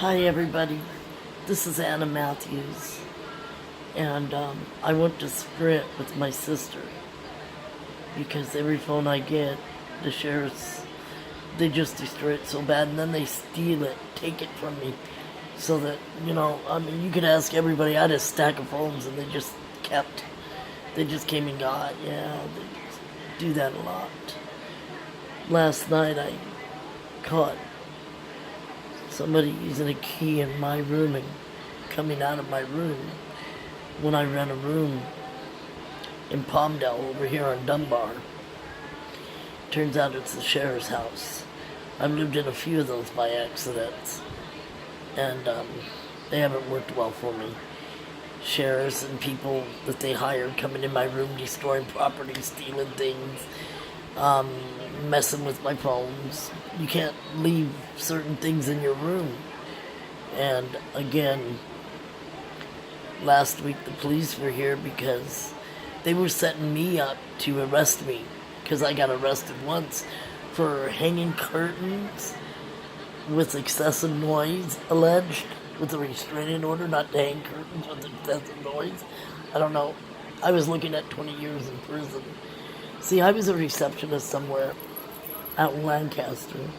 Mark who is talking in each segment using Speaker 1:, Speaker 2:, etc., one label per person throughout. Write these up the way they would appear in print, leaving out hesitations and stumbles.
Speaker 1: Hi everybody, this is Anna Matthews, and I went to Sprint with my sister because every phone I get, the sheriffs, they just destroy it so bad, and then they steal it, take it from me, so that, you could ask everybody. I had a stack of phones and they just came and got, yeah, they just do that a lot. Last night I caught somebody using a key in my room and coming out of my room when I rent a room in Palmdale over here on Dunbar. Turns out it's the sheriff's house. I've lived in a few of those by accident, and they haven't worked well for me. Sheriffs and people that they hired coming in my room, destroying property, stealing things, messing with my phones. You can't leave certain things in your room. And again, last week the police were here because they were setting me up to arrest me, because I got arrested once for hanging curtains with excessive noise, alleged, with a restraining order not to hang curtains with excessive noise. I don't know. I was looking at 20 years in prison. See, I was a receptionist somewhere out in Lancaster,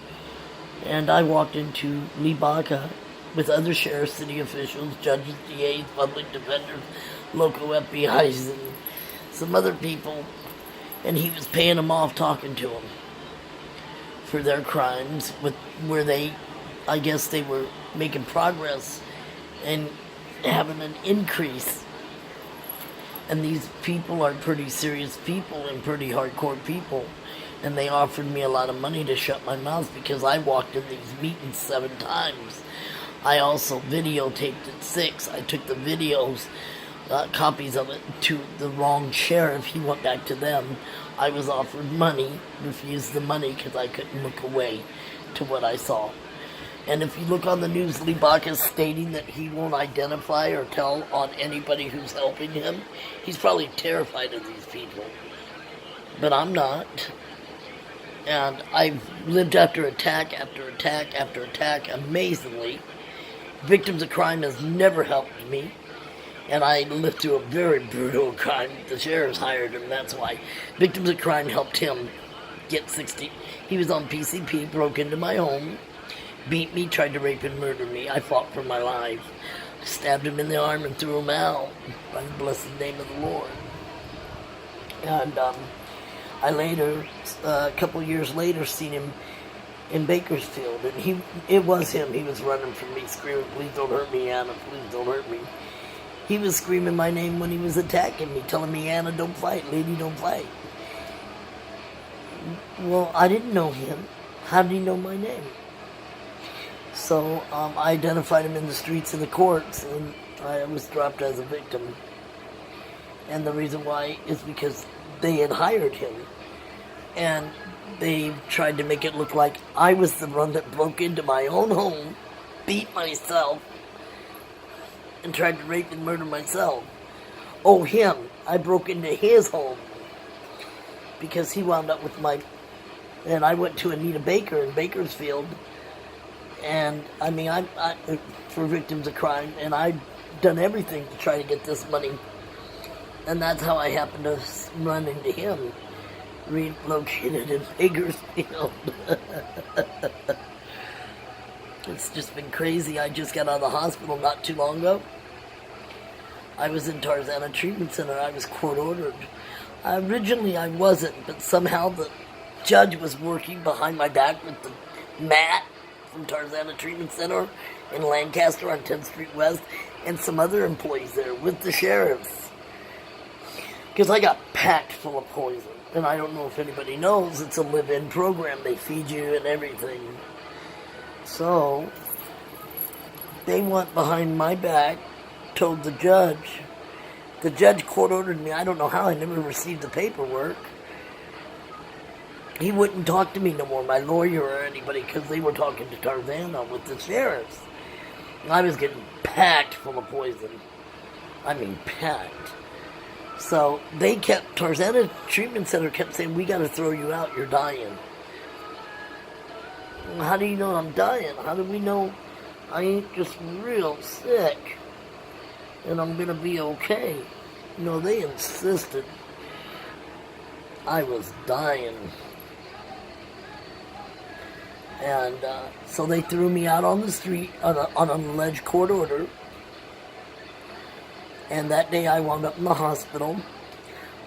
Speaker 1: and I walked into Lee Baca with other sheriffs, city officials, judges, DAs, public defenders, local FBIs, and some other people, and he was paying them off, talking to them for their crimes, I guess they were making progress and having an increase. And these people are pretty serious people and pretty hardcore people. And they offered me a lot of money to shut my mouth because I walked in these meetings 7 times. I also videotaped it 6. I took the videos, copies of it, to the wrong sheriff. He went back to them. I was offered money, refused the money because I couldn't look away to what I saw. And if you look on the news, Lee Baca is stating that he won't identify or tell on anybody who's helping him. He's probably terrified of these people. But I'm not. And I've lived after attack after attack after attack, amazingly. Victims of crime has never helped me. And I lived through a very brutal crime. The sheriff's hired him, that's why. Victims of crime helped him get 60. He was on PCP, broke into my home, beat me, tried to rape and murder me. I fought for my life. I stabbed him in the arm and threw him out by the blessed name of the Lord. And I later, a couple years later, seen him in Bakersfield, and it was him. He was running from me, screaming, "Please don't hurt me, Anna, please don't hurt me." He was screaming my name when he was attacking me, telling me, "Anna, don't fight, lady, don't fight." Well, I didn't know him. How did he know my name? So I identified him in the streets and the courts, and I was dropped as a victim. And the reason why is because they had hired him, and they tried to make it look like I was the one that broke into my own home, beat myself, and tried to rape and murder myself. Oh, him. I broke into his home because he wound up with and I went to Anita Baker in Bakersfield. And, I for victims of crime, and I've done everything to try to get this money. And that's how I happened to run into him, relocated in Bakersfield. It's just been crazy. I just got out of the hospital not too long ago. I was in Tarzana Treatment Center. I was court-ordered. Originally, I wasn't, but somehow the judge was working behind my back with the mat from Tarzana Treatment Center in Lancaster on 10th Street West, and some other employees there with the sheriffs. Because I got packed full of poison. And I don't know if anybody knows, it's a live-in program. They feed you and everything. So, they went behind my back, told the judge. The judge court-ordered me. I don't know how. I never received the paperwork. He wouldn't talk to me no more, my lawyer or anybody, because they were talking to Tarzana with the sheriffs. I was getting packed full of poison. Packed. So they Tarzana Treatment Center kept saying, "We got to throw you out, you're dying." How do you know I'm dying? How do we know I ain't just real sick, and I'm gonna be okay. No, they insisted I was dying. And so they threw me out on the street on an alleged court order. And that day I wound up in the hospital.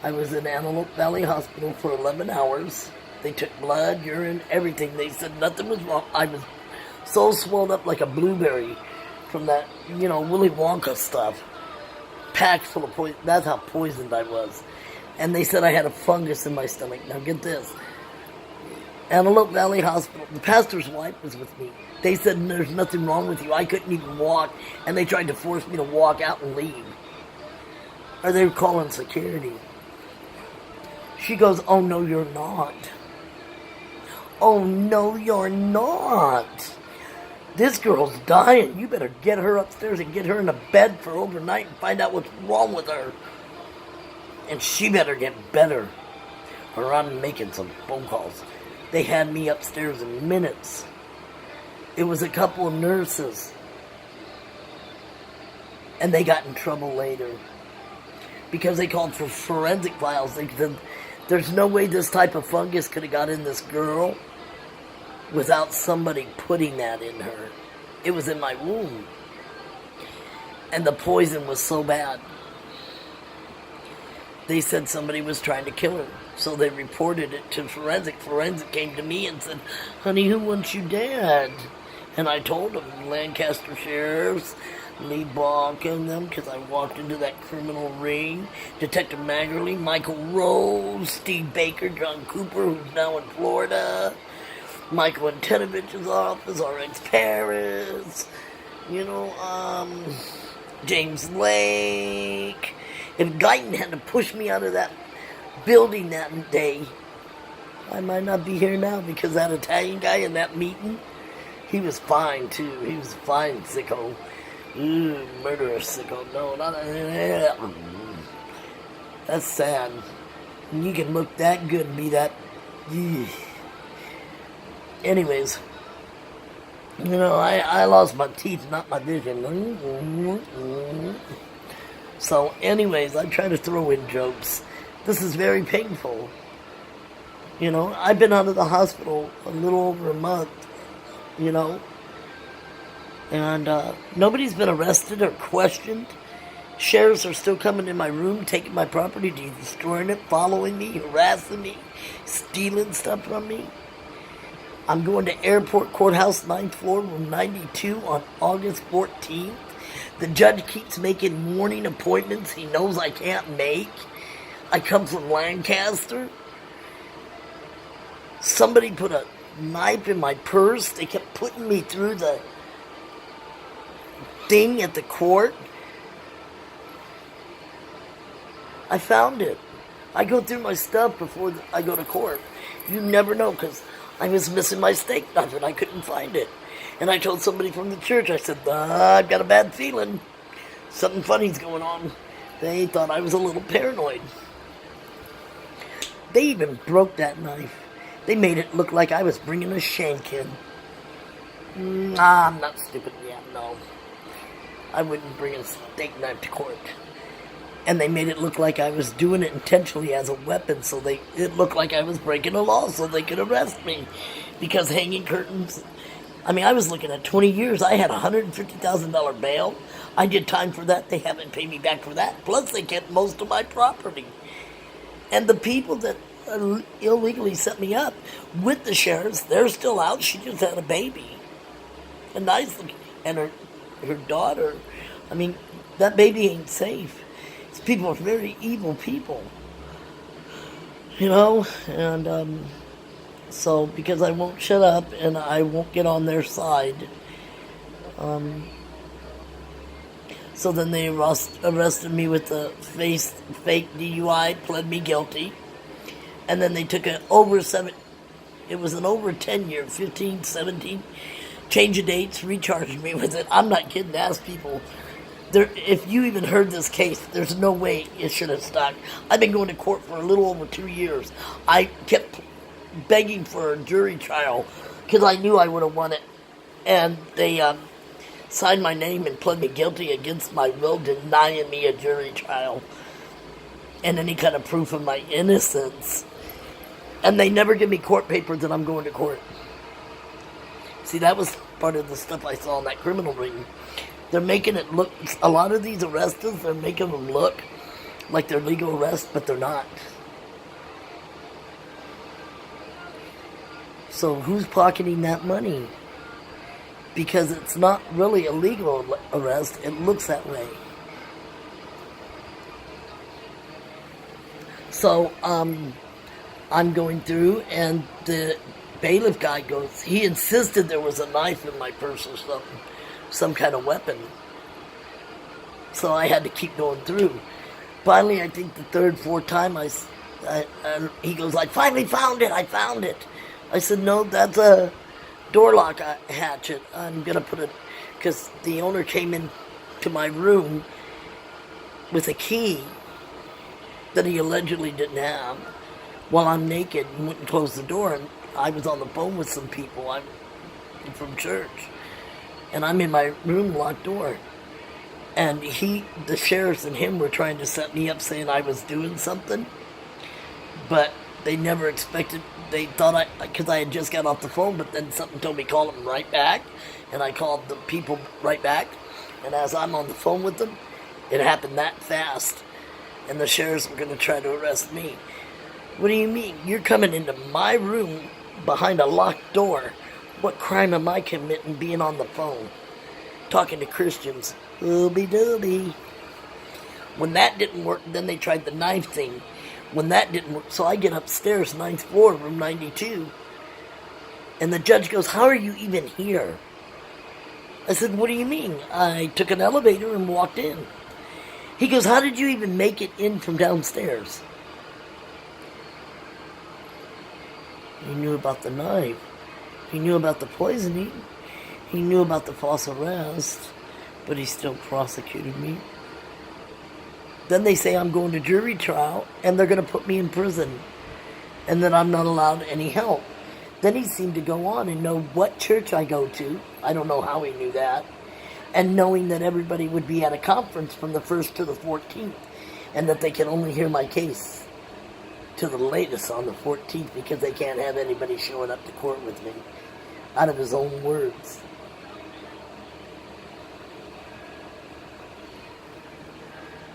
Speaker 1: I was in Antelope Valley Hospital for 11 hours. They took blood, urine, everything. They said nothing was wrong. I was so swelled up like a blueberry from that, Willy Wonka stuff. Packed full of poison. That's how poisoned I was. And they said I had a fungus in my stomach. Now get this. Antelope Valley Hospital, the pastor's wife was with me. They said there's nothing wrong with you. I couldn't even walk, and they tried to force me to walk out and leave. Or they were calling security. She goes, "Oh, no, you're not. Oh, no, you're not. This girl's dying. You better get her upstairs and get her in a bed for overnight and find out what's wrong with her. And she better get better, or I'm making some phone calls." They had me upstairs in minutes. It was a couple of nurses. And they got in trouble later. Because they called for forensic files. They said, there's no way this type of fungus could have got in this girl without somebody putting that in her. It was in my womb. And the poison was so bad. They said somebody was trying to kill her. So they reported it to forensic. Forensic came to me and said, "Honey, who wants you dead?" And I told them, Lancaster Sheriffs, Lee Bonk and them, because I walked into that criminal ring. Detective Maggerly, Michael Rose, Steve Baker, John Cooper, who's now in Florida, Michael Antenovich's office, RX Paris, James Lake. If Guyton had to push me out of that building that day, I might not be here now, because that Italian guy in that meeting, he was fine too. He was a fine sicko. Murderous sicko. No, not that. That's sad. You can look that good and be that. Anyways, I lost my teeth, not my vision. So, anyways, I try to throw in jokes. This is very painful. I've been out of the hospital a little over a month, and nobody's been arrested or questioned. Sheriffs are still coming in my room, taking my property, destroying it, following me, harassing me, stealing stuff from me. I'm going to Airport Courthouse, 9th floor, room 92 on August 14th. The judge keeps making morning appointments he knows I can't make. I come from Lancaster. Somebody put a knife in my purse. They kept putting me through the thing at the court. I found it. I go through my stuff before I go to court. You never know, because I was missing my steak knife and I couldn't find it. And I told somebody from the church, I said, I've got a bad feeling. Something funny's going on. They thought I was a little paranoid. They even broke that knife. They made it look like I was bringing a shank in. I'm not stupid yet, no. I wouldn't bring a steak knife to court. And they made it look like I was doing it intentionally as a weapon, so it looked like I was breaking a law so they could arrest me. Because hanging curtains, I was looking at 20 years. I had a $150,000 bail. I did time for that. They haven't paid me back for that. Plus, they kept most of my property. And the people that illegally set me up with the sheriffs, they're still out. She just had a baby. A nice looking, and her daughter. That baby ain't safe. These people are very evil people. And so because I won't shut up and I won't get on their side, so then they arrested me with the fake DUI, pled me guilty, and then they took it was an over 10 year, 15, 17, change of dates, recharged me with it. I'm not kidding. Ask people. If you even heard this case, there's no way it should have stuck. I've been going to court for a little over 2 years. I kept begging for a jury trial because I knew I would have won it. And they signed my name and pled me guilty against my will, denying me a jury trial and any kind of proof of my innocence. And they never give me court papers that I'm going to court. See, that was part of the stuff I saw in that criminal ring. They're making it look, a lot of these arrests, they're making them look like they're legal arrests, but they're not. So who's pocketing that money? Because it's not really a legal arrest, it looks that way. So, I'm going through, and the bailiff guy goes, he insisted there was a knife in my purse or something, some kind of weapon. So I had to keep going through. Finally, I think the third, fourth time, he goes, I finally found it, I found it. I said, no, that's a door lock hatchet. I'm going to put it, because the owner came in to my room with a key that he allegedly didn't have while I'm naked, and went and closed the door. And I was on the phone with some people. I'm from church, and I'm in my room, locked door. And the sheriffs and him were trying to set me up, saying I was doing something, but they never expected. They thought because I had just got off the phone, but then something told me call them right back, and I called the people right back. And as I'm on the phone with them, it happened that fast, and the sheriffs were going to try to arrest me. What do you mean? You're coming into my room behind a locked door. What crime am I committing being on the phone? Talking to Christians. Ooby-dooby. When that didn't work, then they tried the knife thing. When that didn't work, so I get upstairs, 9th floor, room 92. And the judge goes, how are you even here? I said, what do you mean? I took an elevator and walked in. He goes, how did you even make it in from downstairs? He knew about the knife. He knew about the poisoning. He knew about the false arrest. But he still prosecuted me. Then they say I'm going to jury trial, and they're going to put me in prison, and that I'm not allowed any help. Then he seemed to go on and know what church I go to. I don't know how he knew that. And knowing that everybody would be at a conference from the 1st to the 14th, and that they can only hear my case to the latest on the 14th, because they can't have anybody showing up to court with me, out of his own words.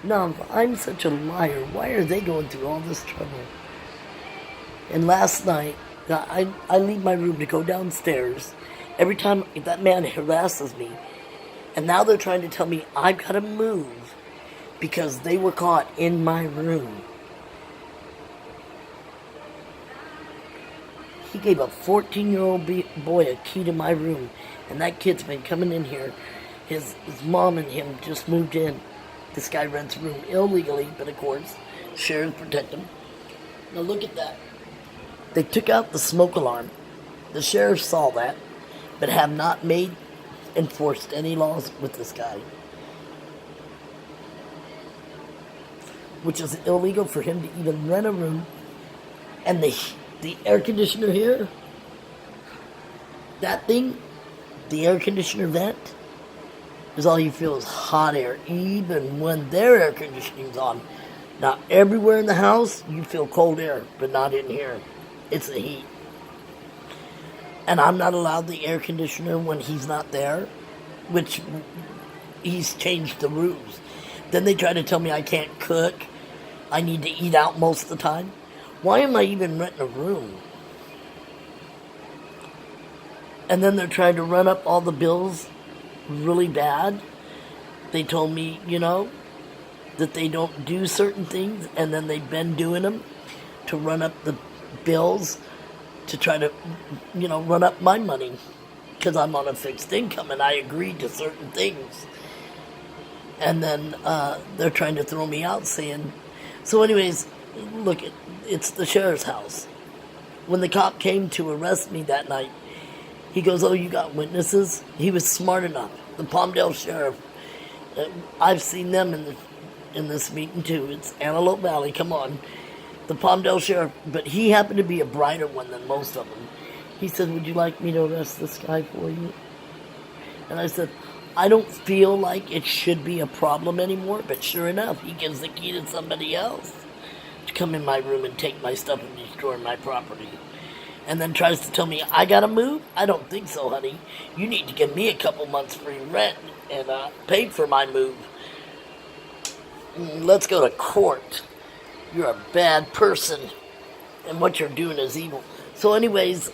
Speaker 1: Now, if I'm such a liar, why are they going through all this trouble? And last night, I leave my room to go downstairs. Every time that man harasses me, and now they're trying to tell me I've got to move because they were caught in my room. He gave a 14-year-old boy a key to my room, and that kid's been coming in here. His mom and him just moved in. This guy rents a room illegally, but of course, sheriffs protect him. Now look at that. They took out the smoke alarm. The sheriff saw that, but have not enforced any laws with this guy. Which is illegal for him to even rent a room. And the air conditioner here, that thing, the air conditioner vent, is all you feel is hot air, even when their air conditioning's on. Now, everywhere in the house, you feel cold air, but not in here. It's the heat. And I'm not allowed the air conditioner when he's not there, which he's changed the rules. Then they try to tell me I can't cook. I need to eat out most of the time. Why am I even renting a room? And then they're trying to run up all the bills really bad. They told me, that they don't do certain things, and then they've been doing them to run up the bills to try to, run up my money, because I'm on a fixed income and I agreed to certain things. And then they're trying to throw me out, saying, so anyways, look, it's the sheriff's house. When the cop came to arrest me that night, he goes, oh, you got witnesses? He was smart enough. The Palmdale Sheriff, I've seen them in this meeting too. It's Antelope Valley, come on. The Palmdale Sheriff, but he happened to be a brighter one than most of them. He said, would you like me to arrest this guy for you? And I said, I don't feel like it should be a problem anymore, but sure enough, he gives the key to somebody else to come in my room and take my stuff and destroy my property. And then tries to tell me I gotta move? I don't think so, honey. You need to give me a couple months free rent and pay for my move. Let's go to court. You're a bad person, and what you're doing is evil. So, anyways,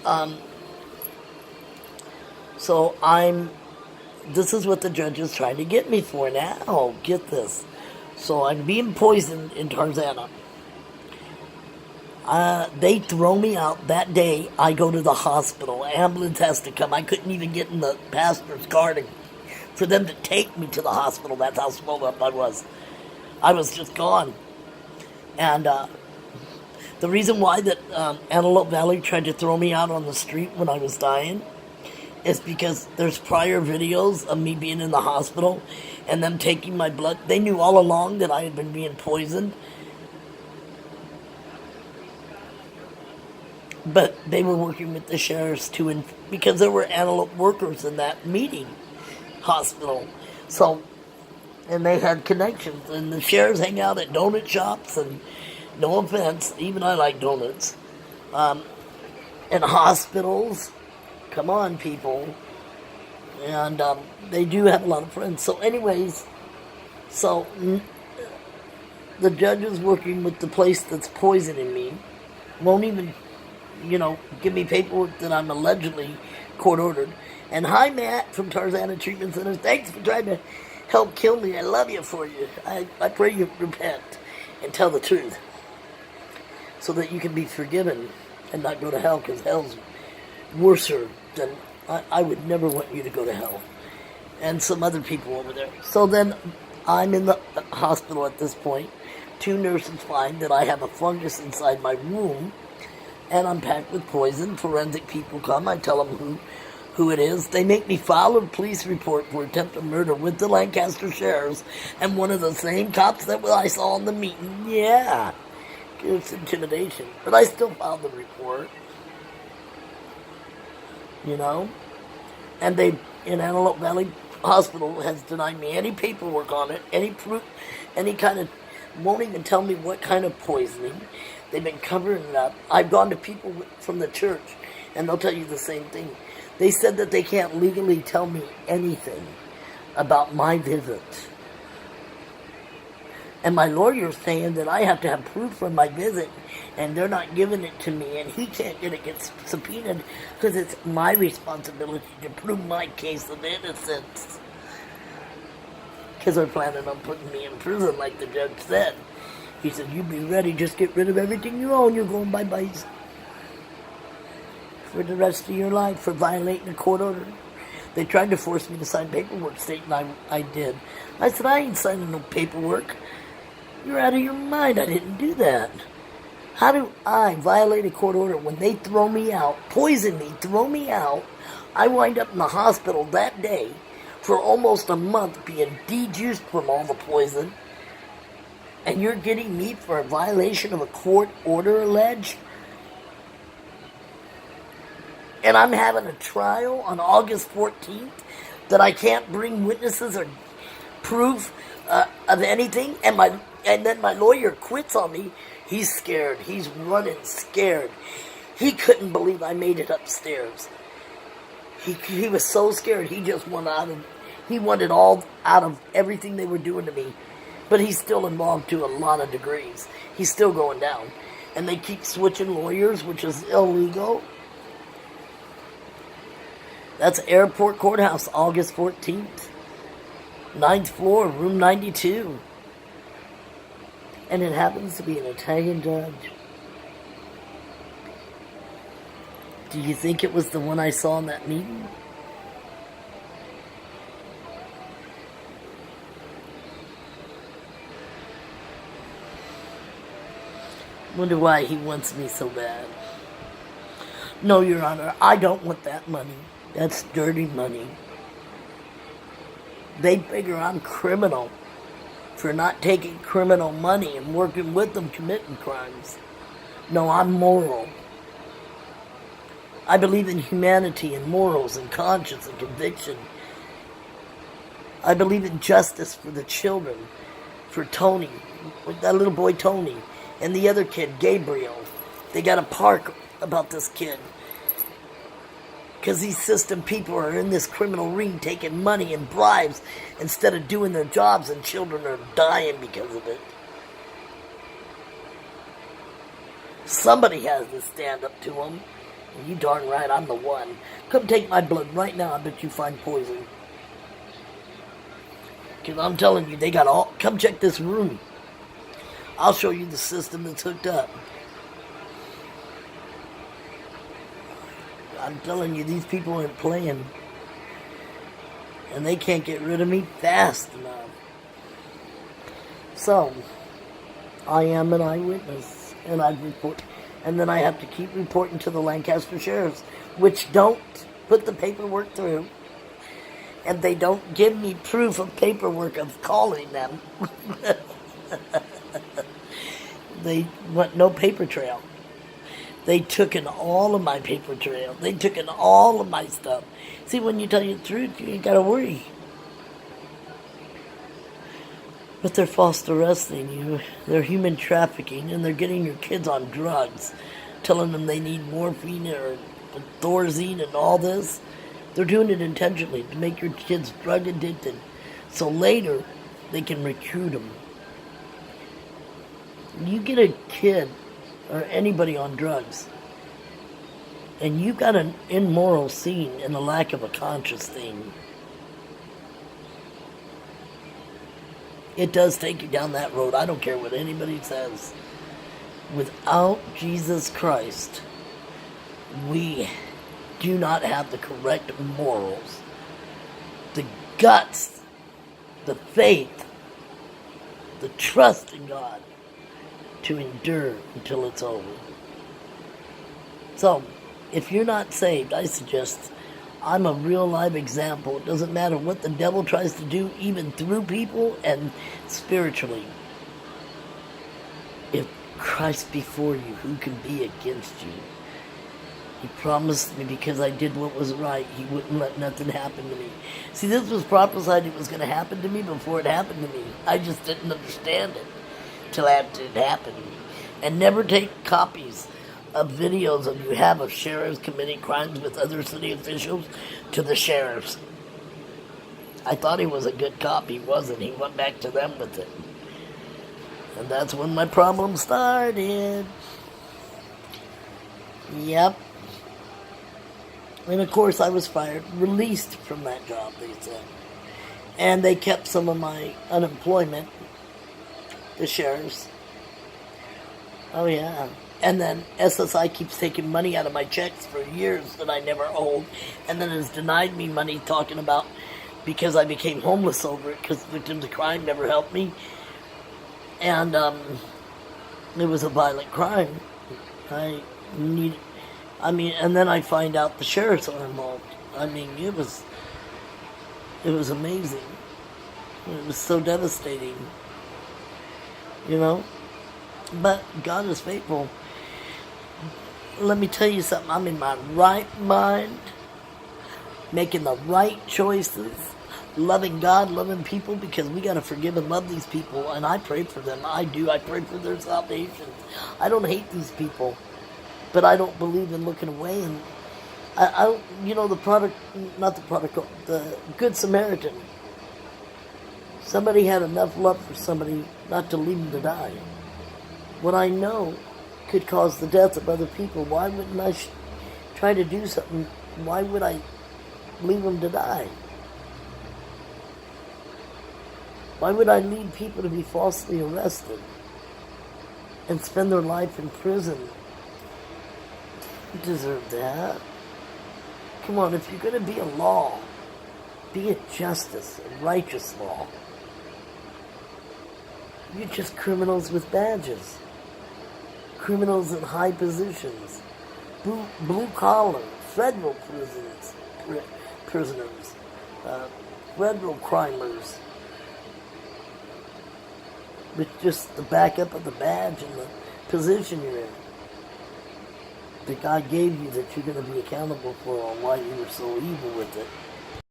Speaker 1: this is what the judge is trying to get me for now. Get this. So I'm being poisoned in Tarzana. They throw me out that day. I go to the hospital. Ambulance has to come. I couldn't even get in the pastor's car for them to take me to the hospital. That's how swelled up I was. I was just gone. And the reason why that Antelope Valley tried to throw me out on the street when I was dying is because there's prior videos of me being in the hospital and them taking my blood. They knew all along that I had been being poisoned. But they were working with the sheriffs because there were Antelope workers in that meeting hospital. So, and they had connections. And the sheriffs hang out at donut shops, and no offense, even I like donuts. And hospitals. Come on, people. And they do have a lot of friends. So anyways, the judge is working with the place that's poisoning me. Won't even, give me paperwork that I'm allegedly court-ordered. And hi, Matt from Tarzana Treatment Center. Thanks for trying to help kill me. I love you for you. I pray you repent and tell the truth so that you can be forgiven and not go to hell, because hell's worser than... I would never want you to go to hell. And some other people over there. So then I'm in the hospital at this point. 2 nurses find that I have a fungus inside my womb, and I'm packed with poison. Forensic people come. I tell them who it is. They make me file a police report for attempted murder with the Lancaster sheriffs and one of the same cops that I saw in the meeting. Yeah, it's intimidation. But I still filed the report. And they, in Antelope Valley Hospital, has denied me any paperwork on it, any proof, any kind of, won't even tell me what kind of poisoning. They've been covering it up. I've gone to people from the church, and they'll tell you the same thing. They said that they can't legally tell me anything about my visit. And my lawyer's saying that I have to have proof from my visit, and they're not giving it to me, and he can't get subpoenaed because it's my responsibility to prove my case of innocence. Because they're planning on putting me in prison, like the judge said. He said, you be ready, just get rid of everything you own, you're going bye-bye for the rest of your life for violating a court order. They tried to force me to sign paperwork stating I did. I said, I ain't signing no paperwork. You're out of your mind, I didn't do that. How do I violate a court order when they throw me out, poison me, throw me out? I wind up in the hospital that day for almost a month being de-juiced from all the poison. And you're getting me for a violation of a court order alleged? And I'm having a trial on August 14th that I can't bring witnesses or proof of anything? And then my lawyer quits on me. He's scared. He's running scared. He couldn't believe I made it upstairs. He was so scared. He just wanted all out of everything they were doing to me. But he's still involved to a lot of degrees. He's still going down. And they keep switching lawyers, which is illegal. That's Airport Courthouse, August 14th. 9th floor, room 92. And it happens to be an Italian judge. Do you think it was the one I saw in that meeting? Wonder why he wants me so bad. No, Your Honor, I don't want that money. That's dirty money. They figure I'm criminal for not taking criminal money and working with them committing crimes. No, I'm moral. I believe in humanity and morals and conscience and conviction. I believe in justice for the children, for Tony, that little boy Tony, and the other kid, Gabriel. They got a park about this kid. Because these system people are in this criminal ring taking money and bribes instead of doing their jobs, and children are dying because of it. Somebody has to stand up to them. And you darn right, I'm the one. Come take my blood right now. I bet you find poison. Because I'm telling you, they got all... Come check this room. I'll show you the system that's hooked up. I'm telling you, these people aren't playing. And they can't get rid of me fast enough. So, I am an eyewitness. And I report. And then I have to keep reporting to the Lancaster Sheriffs, which don't put the paperwork through. And they don't give me proof of paperwork of calling them. They want no paper trail. They took in all of my paper trail. They took in all of my stuff. See, when you tell you the truth, you ain't got to worry. But they're false arresting you. They're human trafficking, and they're getting your kids on drugs, telling them they need morphine or Thorazine and all this. They're doing it intentionally to make your kids drug addicted, so later they can recruit them. You get a kid or anybody on drugs, and you got an immoral scene and a lack of a conscious thing. It does take you down that road. I don't care what anybody says. Without Jesus Christ, we do not have the correct morals, the guts, the faith, the trust in God to endure until it's over. So, if you're not saved, I suggest I'm a real live example. It doesn't matter what the devil tries to do, even through people and spiritually. If Christ be for you, who can be against you? He promised me because I did what was right, he wouldn't let nothing happen to me. See, this was prophesied it was going to happen to me before it happened to me. I just didn't understand it till after it happened. And never take copies of videos of you have of sheriffs committing crimes with other city officials to the sheriffs. I thought he was a good cop. He wasn't. He went back to them with it. And that's when my problem started. Yep. And of course I was fired, released from that job, they said. And they kept some of my unemployment, the sheriffs. Oh yeah. And then SSI keeps taking money out of my checks for years that I never owed, and then has denied me money, talking about because I became homeless over it because victims of crime never helped me. And it was a violent crime. And then I find out the sheriffs are involved. I mean, it was amazing. It was so devastating. You know? But God is faithful. Let me tell you something. I'm in my right mind, making the right choices, loving God, loving people, because we got to forgive and love these people, and I pray for them. I do. I pray for their salvation. I don't hate these people, but I don't believe in looking away. And I you know, the Good Samaritan. Somebody had enough love for somebody not to leave them to die. What I know could cause the death of other people. Why wouldn't I try to do something? Why would I leave them to die? Why would I lead people to be falsely arrested and spend their life in prison? You deserve that. Come on, if you're going to be a law, be a justice, a righteous law. You're just criminals with badges. Criminals in high positions, blue collar, federal prisoners, federal crimers, with just the backup of the badge and the position you're in, that God gave you, that you're going to be accountable for, on why you were so evil with it.